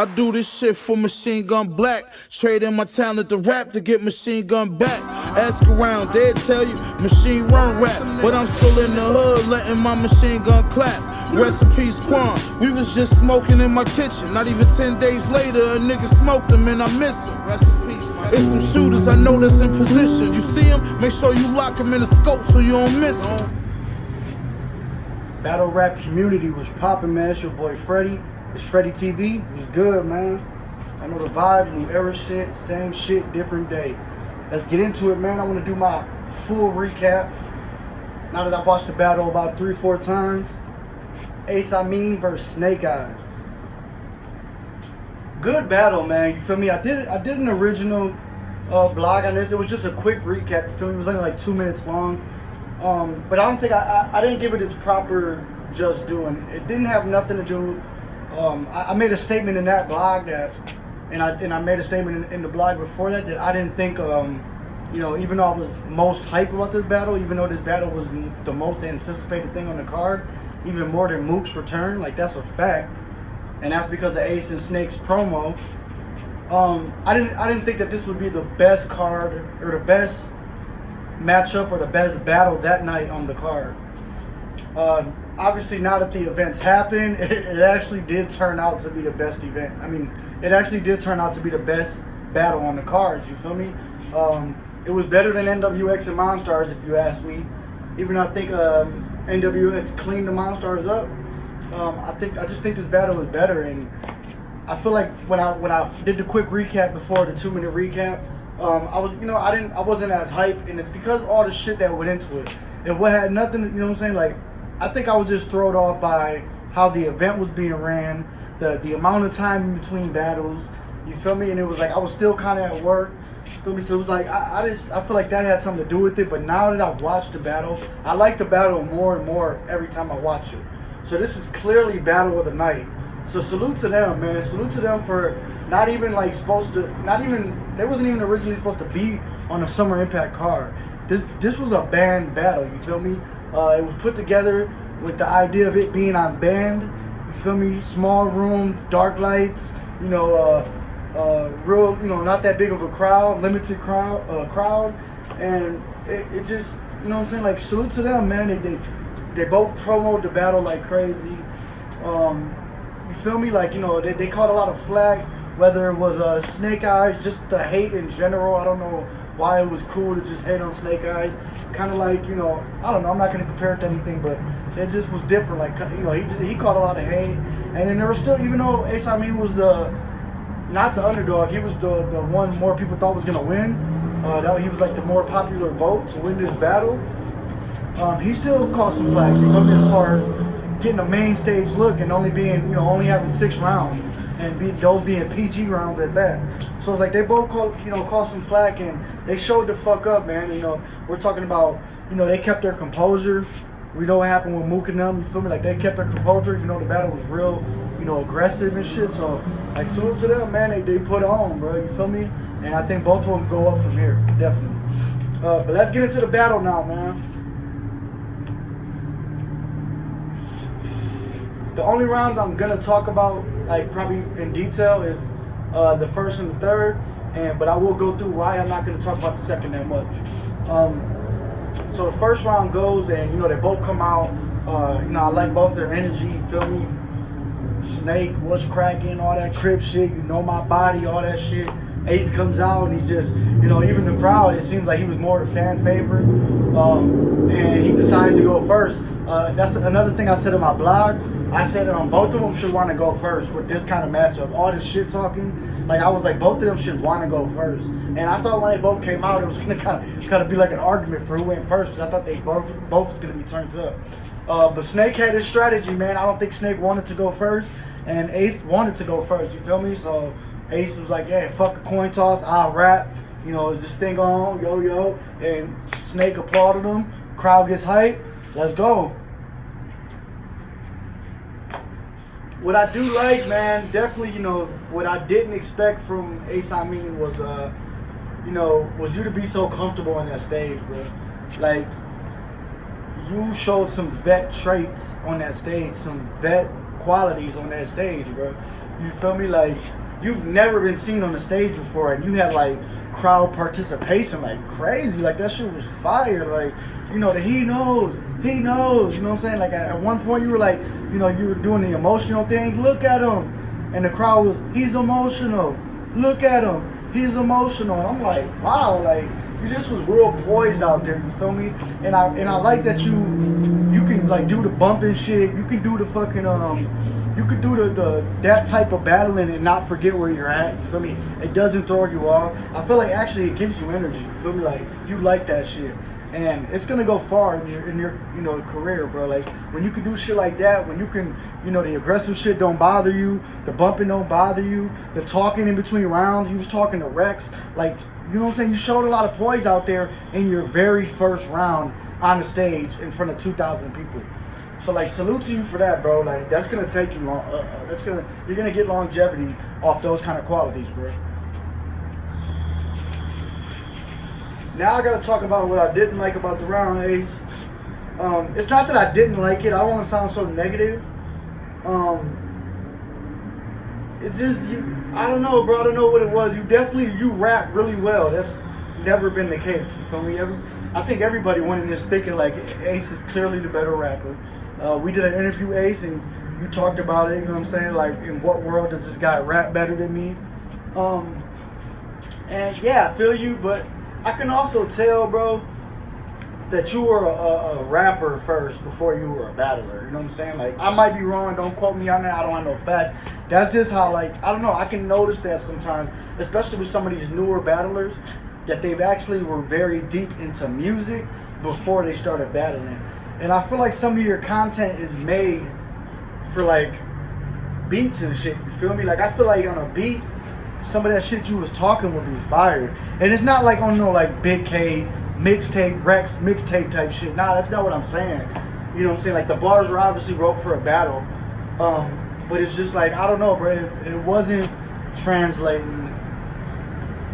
I do this shit for Machine Gun Black. Trading my talent to rap to get Machine Gun back. Ask around, they'll tell you Machine run rap. But I'm still in the hood letting my machine gun clap. Rest in peace, Quan. We was just smoking in my kitchen. Not even 10 days later, a nigga smoked them and I miss him. Rest in peace, man. It's some shooters I know that's in position. You see them? Make sure you lock them in a scope so you don't miss them. Battle rap community was popping, man. It's your boy Freddie. It's Freddie TV. It was good, man. I know the vibes, new era shit, same shit, different day. Let's get into it, man. I want to do my full recap. Now that I've watched the battle about 3-4 times. Eyez Amin versus Snake Eyez. Good battle, man. You feel me? I did an original blog on this. It was just a quick recap. You feel me? It was only like 2 minutes long. But I don't think I didn't give it its proper just doing. It didn't have nothing to do. I made a statement in that blog that, and I made a statement in the blog before that I didn't think, you know, even though I was most hyped about this battle, even though this battle was the most anticipated thing on the card, even more than Mook's return, like that's a fact, and that's because of Ace and Snake's promo. I didn't think that this would be the best card or the best matchup or the best battle that night on the card. Obviously, now that the events happened, it actually did turn out to be the best event. I mean, it actually did turn out to be the best battle on the card. You feel me? It was better than NWX and Monstars, if you ask me. Even though I think NWX cleaned the Monstars up, I just think this battle was better. And I feel like when I did the quick recap before the 2-minute recap, I wasn't as hyped, and it's because all the shit that went into it. It had nothing, you know what I'm saying? Like, I think I was just thrown off by how the event was being ran, the amount of time in between battles. You feel me? And it was like I was still kind of at work. You feel me? So it was like I feel like that had something to do with it. But now that I've watched the battle, I like the battle more and more every time I watch it. So this is clearly battle of the night. So salute to them, man. Salute to them for not even like they wasn't even originally supposed to be on a Summer Impact card. This was a banned battle, you feel me? It was put together with the idea of it being on band, you feel me? Small room, dark lights, you know, real, you know, not that big of a crowd, limited crowd, and it just, you know what I'm saying? Like, salute to them, man. They both promoted the battle like crazy. You feel me? Like, you know, they caught a lot of flack, whether it was Snake Eyez, just the hate in general. I don't know why it was cool to just hate on Snake Eyez. Kind of like, you know, I don't know, I'm not going to compare it to anything, but it just was different. Like, you know, he caught a lot of hate. And then there was still, even though Eyez Amin was not the underdog, he was the one more people thought was going to win. He was like the more popular vote to win this battle. He still caught some flack, you know, as far as getting a main stage look and only having 6 rounds and those being PG rounds at that. So it's like they both caught some flack, and they showed the fuck up, man. You know, we're talking about, you know, they kept their composure. We know what happened with Mook and them, you feel me? Like, they kept their composure, you know, the battle was real, you know, aggressive and shit. So, like, salute to them, man. They put on, bro, you feel me? And I think both of them go up from here, definitely. But let's get into the battle now, man. The only rounds I'm gonna talk about, like, probably in detail, is the first and the third, but I will go through why I'm not gonna talk about the second that much. So the first round goes, and you know, they both come out. You know, I like both their energy. You feel me? Snake, what's cracking, all that Crip shit. You know my body, all that shit. Ace comes out, and he's just, you know, even the crowd, it seems like he was more the fan favorite. And he decides to go first. That's another thing I said in my blog. I said both of them should want to go first with this kind of matchup. All this shit talking, like, I was like, both of them should want to go first. And I thought when they both came out, it was gonna kind of be like an argument for who went first. Because I thought they both was gonna be turned up. But Snake had his strategy, man. I don't think Snake wanted to go first, and Ace wanted to go first. You feel me? So Ace was like, yeah, fuck a coin toss, I'll rap. You know, is this thing on? Yo. And Snake applauded him. Crowd gets hyped. Let's go. What I do like, man, definitely, you know, what I didn't expect from Eyez Amin was, you know, was you to be so comfortable on that stage, bro. Like, you showed some vet traits on that stage, some vet qualities on that stage, bro. You feel me? Like, you've never been seen on the stage before, and you had like crowd participation like crazy. Like, that shit was fire. Like, you know, he knows. You know what I'm saying? Like, at one point you were like, you know, you were doing the emotional thing. Look at him. And the crowd was, he's emotional. Look at him. He's emotional. And I'm like, wow, like, you just was real poised out there, you feel me? And I like that you can like do the bumping shit. You can do the fucking you could do the that type of battling and not forget where you're at, you feel me? It doesn't throw you off. I feel like actually it gives you energy, you feel me? Like, you like that shit. And it's gonna go far in your you know, career, bro. Like, when you can do shit like that, when you can, you know, the aggressive shit don't bother you, the bumping don't bother you, the talking in between rounds, you was talking to Rex, like, you know what I'm saying? You showed a lot of poise out there in your very first round on the stage in front of 2,000 people. So, like, salute to you for that, bro. Like, that's gonna take you long. You're gonna get longevity off those kind of qualities, bro. Now I gotta talk about what I didn't like about the round, Eyez. It's not that I didn't like it. I don't want to sound so negative. It's just, I don't know, bro. I don't know what it was. You rap really well. That's never been the case. You feel me? I think everybody went in this thinking like Eyez is clearly the better rapper. We did an interview, Eyez, and you talked about it. You know what I'm saying? Like, in what world does this guy rap better than me? And yeah, I feel you, but I can also tell, bro, that you were a rapper first before you were a battler. You know what I'm saying? Like, I might be wrong. Don't quote me on that. I don't have no facts. That's just how, like, I don't know. I can notice that sometimes, especially with some of these newer battlers, that they've actually were very deep into music before they started battling. And I feel like some of your content is made for, like, beats and shit. You feel me? Like, I feel like on a beat, some of that shit you was talking would be fired. And it's not like on no, like, Big K mixtape, Rex mixtape type shit. Nah, that's not what I'm saying. You know what I'm saying? Like, the bars were obviously wrote for a battle. But it's just like, I don't know, bro. It wasn't translating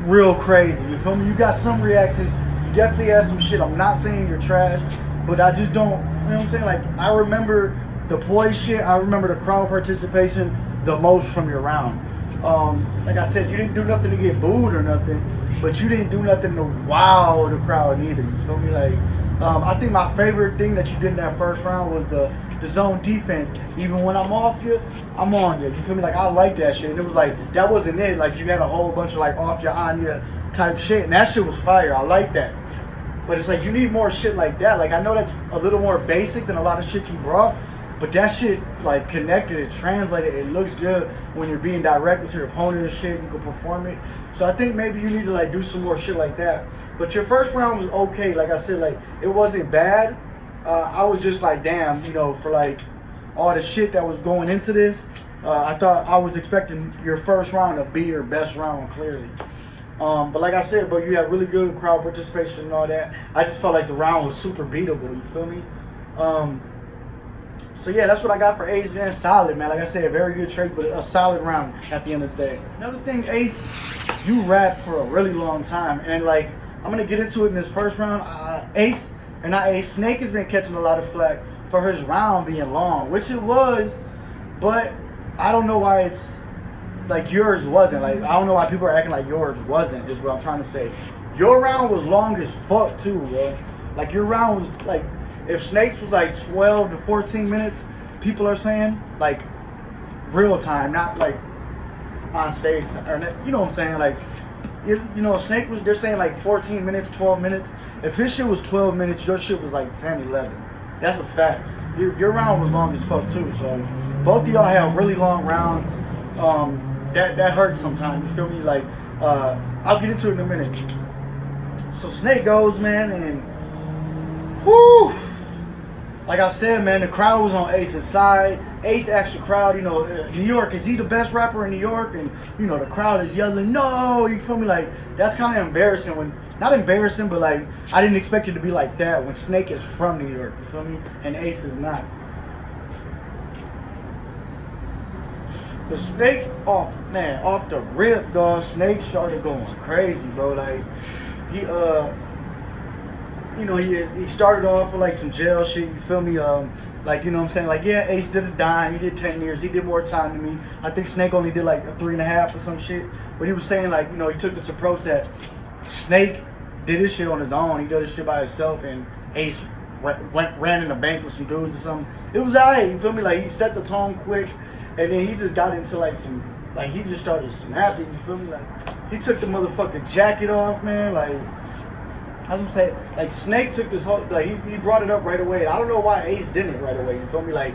real crazy. You feel me? You got some reactions. You definitely had some shit. I'm not saying you're trash, but I just don't, you know what I'm saying? Like, I remember the poise shit. I remember the crowd participation the most from your round. Like I said, you didn't do nothing to get booed or nothing, but you didn't do nothing to wow the crowd neither. You feel me? Like, I think my favorite thing that you did in that first round was the zone defense. Even when I'm off you, I'm on you. You feel me? Like, I like that shit. And it was like, that wasn't it. Like, you had a whole bunch of like off you, on you type shit, and that shit was fire. I like that. But it's like, you need more shit like that. Like, I know that's a little more basic than a lot of shit you brought, but that shit, like, connected, it translated, it looks good when you're being direct with your opponent and shit, you can perform it. So I think maybe you need to, like, do some more shit like that. But your first round was okay, like I said, like, it wasn't bad. I was just like, damn, you know, for, like, all the shit that was going into this, I thought I was expecting your first round to be your best round, clearly. But like I said, bro, you had really good crowd participation and all that. I just felt like the round was super beatable, you feel me? So yeah, that's what I got for Eyez, man. Solid, man. Like I said, a very good trade, but a solid round at the end of the day. Another thing, Eyez, you rapped for a really long time, and like, I'm gonna get into it in this first round. Snake has been catching a lot of flack for his round being long, which it was, but I don't know why it's like yours wasn't. Like, I don't know why people are acting like yours wasn't, is what I'm trying to say. Your round was long as fuck too, bro. Like, your round was like, if Snake's was like 12 to 14 minutes, people are saying, like, real time, not like on stage, or, you know what I'm saying? Like, you know, Snake was, they're saying like 14 minutes, 12 minutes. If his shit was 12 minutes, your shit was like 10, 11. That's a fact. Your round was long as fuck too. So both of y'all have really long rounds. That hurts sometimes. You feel me? Like, I'll get into it in a minute. So Snake goes, man, and whoo. Like I said, man, the crowd was on Eyez's side. Eyez asked the crowd, you know, New York, is he the best rapper in New York? And, you know, the crowd is yelling, no, you feel me? Like, that's kind of embarrassing when, not embarrassing, but like, I didn't expect it to be like that when Snake is from New York, you feel me? And Eyez is not. But Snake, oh man, off the rip, dog, Snake started going crazy, bro. Like, he, you know, he started off with like some jail shit, you feel me? Like, you know what I'm saying? Like, yeah, Ace did a dime. He did 10 years. He did more time than me. I think Snake only did like a 3.5 or some shit. But he was saying, like, you know, he took this approach that Snake did his shit on his own. He did his shit by himself, and Ace ran in the bank with some dudes or something. It was alright, you feel me? Like, he set the tone quick, and then he just got into like some, like, he just started snapping, you feel me? Like, he took the motherfucking jacket off, man. Like, I was gonna say, like, Snake took this whole, like, he brought it up right away. I don't know why Ace didn't right away, you feel me? Like,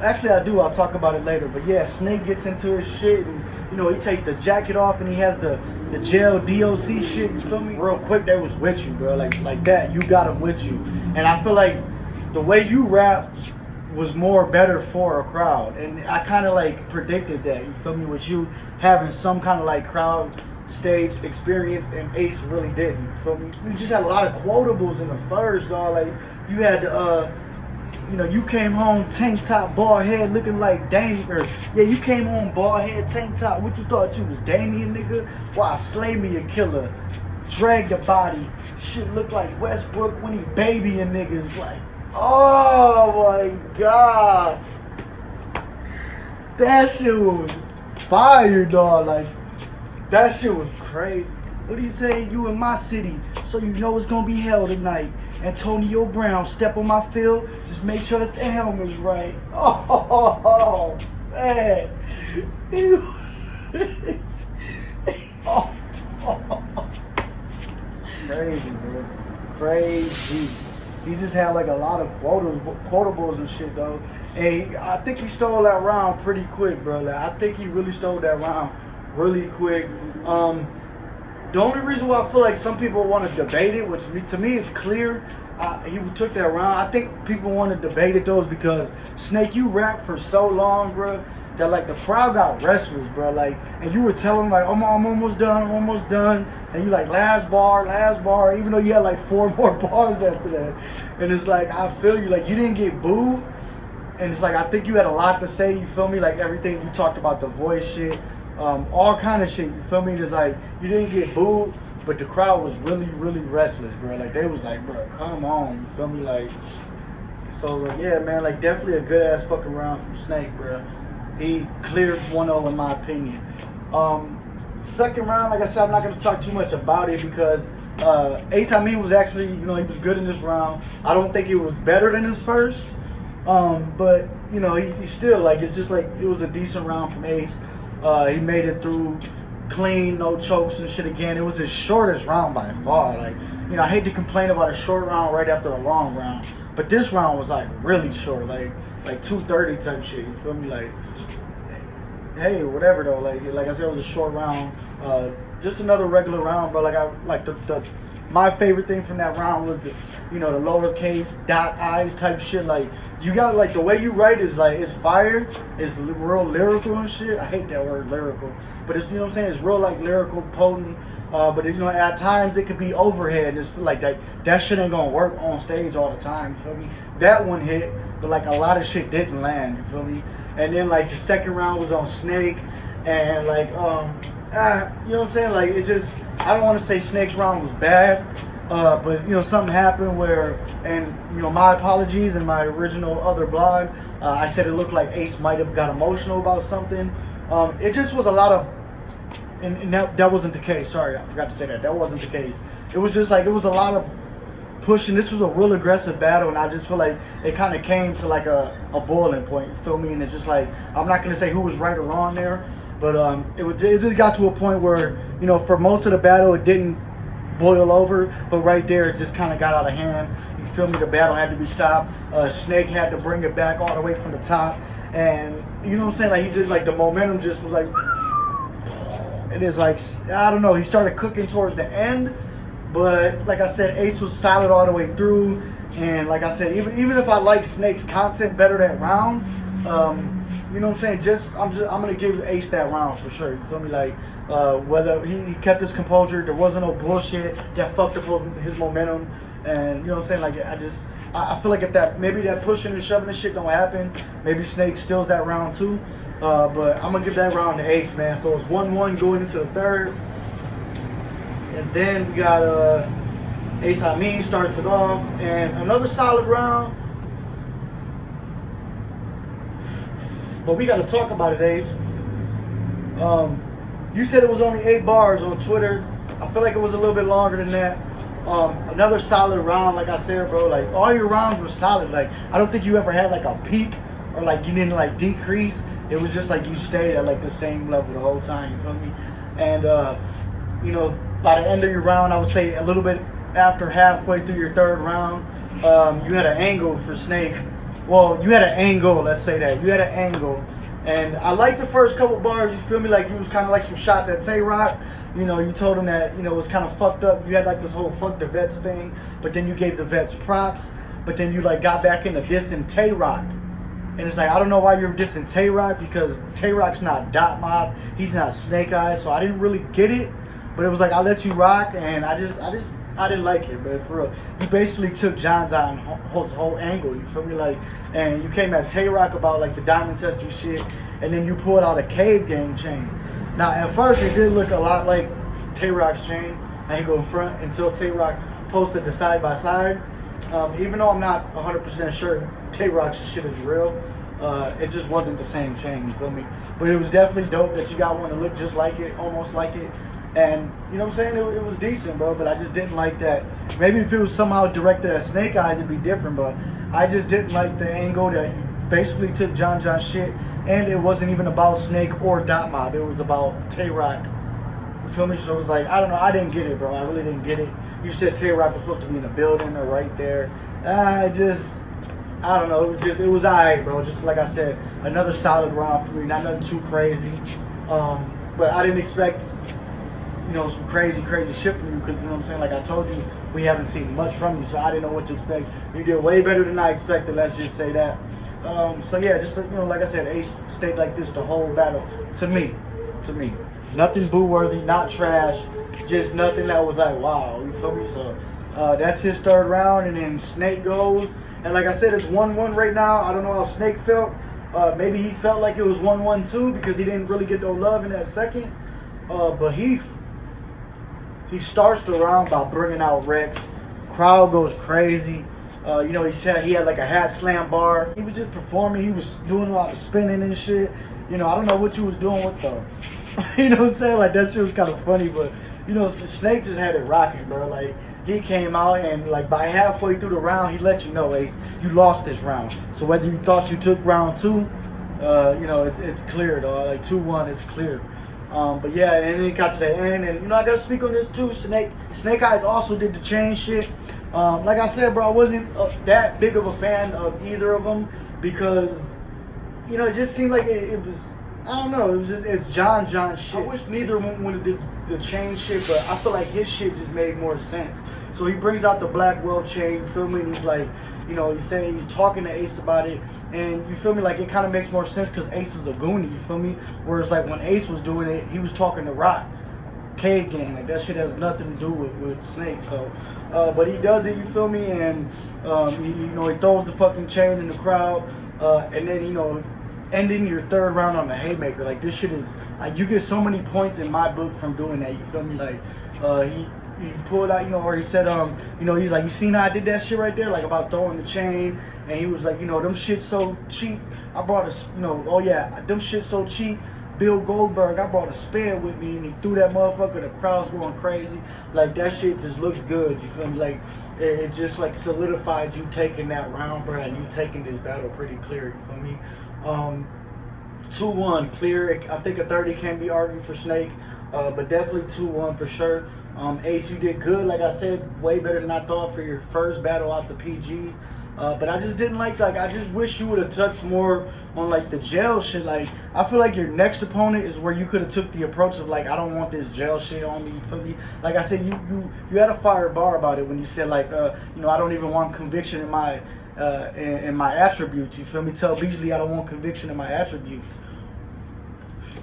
actually I do, I'll talk about it later. But yeah, Snake gets into his shit, and, you know, he takes the jacket off, and he has the jail DOC shit, you feel me? Real quick, they was with you, bro. Like that, you got them with you. And I feel like the way you rap was more better for a crowd. And I kind of like predicted that, you feel me? With you having some kind of like crowd stage experience, and Ace really didn't, you feel me? You just had a lot of quotables in the first, dog. Like, you had you know, you came home tank top, bald head, looking like Damien. Or, yeah, you came home bald head, tank top. What you thought you was, Damien, nigga? Why, slay me a killer, drag the body. Shit look like Westbrook when he babying niggas. Like, oh my god, that shit was fire, dog. Like, that shit was crazy. What do you say? You in my city, so you know it's gonna be hell tonight. Antonio Brown, step on my field, just make sure that the helmet's right. Oh, man. Crazy, bro. Crazy. He just had like a lot of quotables and shit, though. And I think he stole that round pretty quick, bro. Like, I think he really stole that round really quick. The only reason why I feel like some people want to debate it, which to me it's clear, he took that round. I think people want to debate it though is because Snake, you rapped for so long, bro, that like the crowd got restless, bro. Like, and you were telling them like, I'm almost done, and you like last bar, even though you had like 4 more bars after that. And it's like, I feel you, like you didn't get booed, and it's like I think you had a lot to say. You feel me? Like everything you talked about, the voice shit. All kind of shit, you feel me? Just like, you didn't get booed, but the crowd was really, really restless, bro. Like, they was like, bro, come on, you feel me? Like, so I was like, yeah, man, like, definitely a good-ass fucking round from Snake, bro. He cleared 1-0 in my opinion. Second round, like I said, I'm not going to talk too much about it because Ace Amin was actually, you know, he was good in this round. I don't think it was better than his first, but, you know, he still, like, it's just like, it was a decent round from Ace. He made it through clean, no chokes and shit again. It was his shortest round by far. Like, you know, I hate to complain about a short round right after a long round, but this round was like really short, like 2:30 type shit. You feel me? Like, hey, whatever though. Like I said, it was a short round. Just another regular round, but my favorite thing from that round was the lowercase dot eyes type shit. Like, you got, like, the way you write is like, it's fire, it's real lyrical and shit. I hate that word lyrical, but it's, you know what I'm saying, it's real like lyrical, potent. But you know, at times it could be overhead. It's like that shit ain't gonna work on stage all the time. You feel me? That one hit, but like a lot of shit didn't land. You feel me? And then like the second round was on Snake, and like you know what I'm saying? Like, it just, I don't want to say Snake's round was bad, but you know, something happened where, and you know, my apologies. In my original other blog, I said it looked like Ace might have got emotional about something. It just was a lot of, and that wasn't the case. Sorry, I forgot to say that. That wasn't the case. It was just like, it was a lot of pushing. This was a real aggressive battle, and I just feel like it kind of came to like a boiling point. You feel me? And it's just like, I'm not gonna say who was right or wrong there, but it just got to a point where, you know, for most of the battle it didn't boil over, but right there it just kind of got out of hand. You feel me? The battle had to be stopped. Snake had to bring it back all the way from the top, and you know what I'm saying? Like, he just, like, the momentum just was like, it is like, I don't know, he started cooking towards the end, but like I said, Ace was solid all the way through. And like I said, even if I like Snake's content better that round, you know what I'm saying, I'm gonna give Ace that round for sure. You feel me? Like, whether he kept his composure, there wasn't no bullshit that fucked up his momentum. And you know what I'm saying, like, I feel like if maybe that pushing and shoving and shit don't happen, maybe Snake steals that round too. But I'm gonna give that round to Ace, man. So it's 1-1 going into the third. And then we got Ace Amin starts it off, and another solid round. But we got to talk about it, Ace. You said it was only 8 bars on Twitter. I feel like it was a little bit longer than that. Another solid round, like I said, bro. Like, all your rounds were solid. Like, I don't think you ever had like a peak or like you didn't like decrease. It was just like you stayed at like the same level the whole time. You feel me? And you know, by the end of your round, I would say a little bit after halfway through your third round, you had an angle for Snake. Well, you had an angle. Let's say that you had an angle. And I liked the first couple bars, you feel me? Like, you was kind of like some shots at Tay-Rock. You know, you told him that, you know, it was kind of fucked up. You had like this whole fuck the vets thing, but then you gave the vets props, but then you like got back into dissing Tay-Rock. And it's like, I don't know why you're dissing Tay-Rock, because Tay-Rock's not Dot Mob. He's not Snake Eyez, so I didn't really get it. But it was like, I let you rock, and I didn't like it, but for real. You basically took John's whole angle, you feel me? Like, and you came at Tay-Rock about like the diamond tester shit, and then you pulled out a Cave Gang chain. Now, at first, it did look a lot like Tay-Rock's chain. I ain't go in front until Tay-Rock posted the side by side. Even though I'm not 100% sure Tay-Rock's shit is real, it just wasn't the same chain, you feel me? But it was definitely dope that you got one to look just like it, almost like it. And, you know what I'm saying, it was decent, bro, but I just didn't like that. Maybe if it was somehow directed at Snake Eyez, it'd be different, but I just didn't like the angle that you basically took John shit, and it wasn't even about Snake or Dot Mob. It was about Tay-Rock. You feel me? So it was like, I don't know, I didn't get it, bro. I really didn't get it. You said Tay-Rock was supposed to be in the building or right there. I don't know, it was alright, bro. Just like I said, another solid round for me, not nothing too crazy. But I didn't expect, you know, some crazy shit from you, because, you know what I'm saying, like I told you, we haven't seen much from you, so I didn't know what to expect. You did way better than I expected, let's just say that. So yeah, just, you know, like I said, Ace stayed like this the whole battle, to me. Nothing boo-worthy, not trash, just nothing that was like, wow, you feel me? So that's his third round, and then Snake goes, and like I said, it's 1-1 right now. I don't know how Snake felt. Maybe he felt like it was 1-1 too, because he didn't really get no love in that second. But he starts the round by bringing out Rex. Crowd goes crazy. You know, he said he had like a hat slam bar. He was just performing. He was doing a lot of spinning and shit. You know, I don't know what you was doing with the, you know what I'm saying? Like, that shit was kind of funny, but, you know, Snake just had it rocking, bro. Like, he came out, and like by halfway through the round, he let you know, Ace, you lost this round. So whether you thought you took round 2, you know, it's clear, dog. Like 2-1, it's clear. But yeah, and then it got to the end, and you know, I gotta speak on this too. Snake Eyez also did the chain shit. Like I said, bro, I wasn't that big of a fan of either of them, because, you know, it just seemed like it was, I don't know, it's John shit. I wish neither of them would have did the chain shit, but I feel like his shit just made more sense. So he brings out the Black World chain, you feel me? And he's like, you know, he's talking to Ace about it, and you feel me? Like, it kind of makes more sense because Ace is a goonie, you feel me? Whereas like when Ace was doing it, he was talking to Rock, Cave Gang, like that shit has nothing to do with Snake. So, but he does it, you feel me? And you know, he throws the fucking chain in the crowd, and then, you know, ending your third round on the haymaker. Like, this shit is, like, you get so many points in my book from doing that, you feel me? Like, he pulled out, you know, or he said, you know, he's like, you seen how I did that shit right there? Like, about throwing the chain. And he was like, you know, them shit so cheap. I brought a, you know, oh yeah, them shit so cheap. Bill Goldberg, I brought a spare with me, and he threw that motherfucker. The crowd's going crazy. Like, that shit just looks good, you feel me? Like, it just, like, solidified you taking that round, bro, and you taking this battle pretty clear, you feel me? 2-1, clear. I think a 30 can be argued for Snake, but definitely 2-1 for sure. Ace, you did good, like I said, way better than I thought for your first battle out the PGs. But I just didn't like, I just wish you would have touched more on, like, the jail shit. Like, I feel like your next opponent is where you could have took the approach of, like, I don't want this jail shit on me, you feel me? Like I said, you had a fire bar about it when you said, like, you know, I don't even want conviction in my attributes, you feel me? Tell Beasley I don't want conviction in my attributes.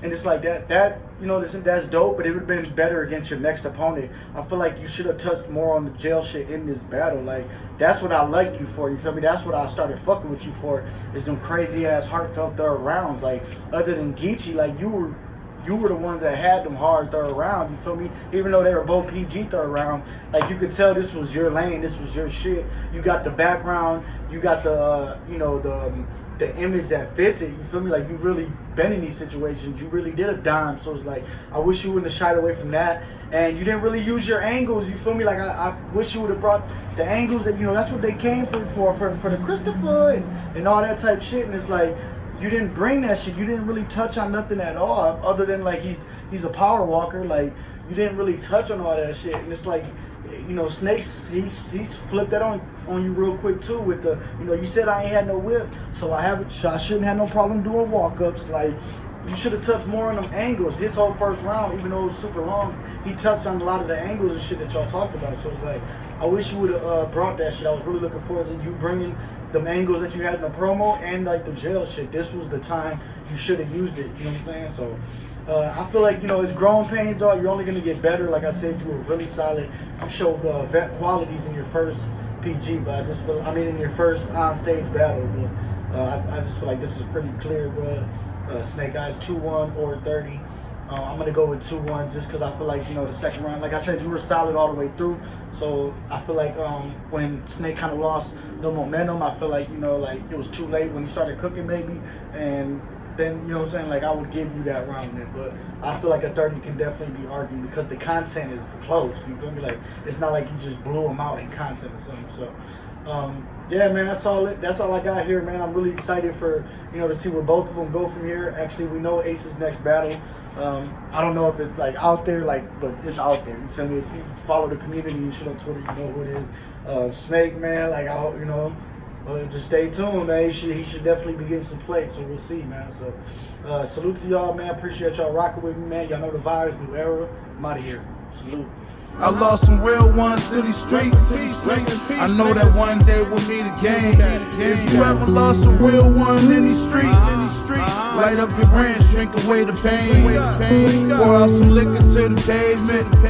And it's like that you know, that's dope, but it would have been better against your next opponent. I feel like you should have touched more on the jail shit in this battle. Like, that's what I like you for, you feel me? That's what I started fucking with you for, is them crazy ass heartfelt third rounds. Like, other than Geechee, like, you were the ones that had them hard third rounds, you feel me? Even though they were both PG third round, like, you could tell this was your lane, this was your shit. You got the background, you got the, you know, the the image that fits it. You feel me? Like, you really been in these situations. You really did a dime. So it's like, I wish you wouldn't have shied away from that. And you didn't really use your angles. You feel me? Like, I wish you would have brought the angles that, you know, that's what they came for the Christopher and all that type shit. And it's like, you didn't bring that shit. You didn't really touch on nothing at all, other than like he's a power walker. Like, you didn't really touch on all that shit. And it's like, you know, Snake's he's flipped that on you real quick too with the, you know, you said I ain't had no whip, so I shouldn't have no problem doing walk-ups. Like, you should have touched more on them angles. His whole first round, even though it was super long, he touched on a lot of the angles and shit that y'all talked about. So it's like, I wish you would have brought that shit. I was really looking forward to you bringing the angles that you had in the promo and like the jail shit. This was the time you should have used it. You know what I'm saying? So I feel like, you know, it's growing pains, dog. You're only gonna get better. Like I said, you were really solid. You showed vet qualities in your first PG, but I just feel, I mean, in your first on-stage battle. But I just feel like this is pretty clear, bro. Snake Eyez 2-1 or 30. I'm gonna go with 2-1 just because I feel like, you know, the second round, like I said, you were solid all the way through. So I feel like when Snake kind of lost the momentum, I feel like, you know, like it was too late when he started cooking maybe, and then, you know what I'm saying, like I would give you that round then. But I feel like a 30 can definitely be argued because the content is close. You feel me? Like, it's not like you just blew them out in content or something. So yeah, man, that's all I got here, man. I'm really excited for, you know, to see where both of them go from here. Actually, we know Ace's next battle. I don't know if it's like out there, like, but it's out there. You feel me? If you follow the community, you should on Twitter, you know who it is. Snake, man, like, you know, just stay tuned, man. He should definitely be getting some play, so we'll see, man. So salute to y'all, man. Appreciate y'all rocking with me, man. Y'all know the vibes, new era. I'm out of here. Salute. I lost some real ones to these streets. I know that one day we'll meet again. If you ever lost a real one in these streets, light up your branch, drink away the pain. Pour out some liquor to the pavement.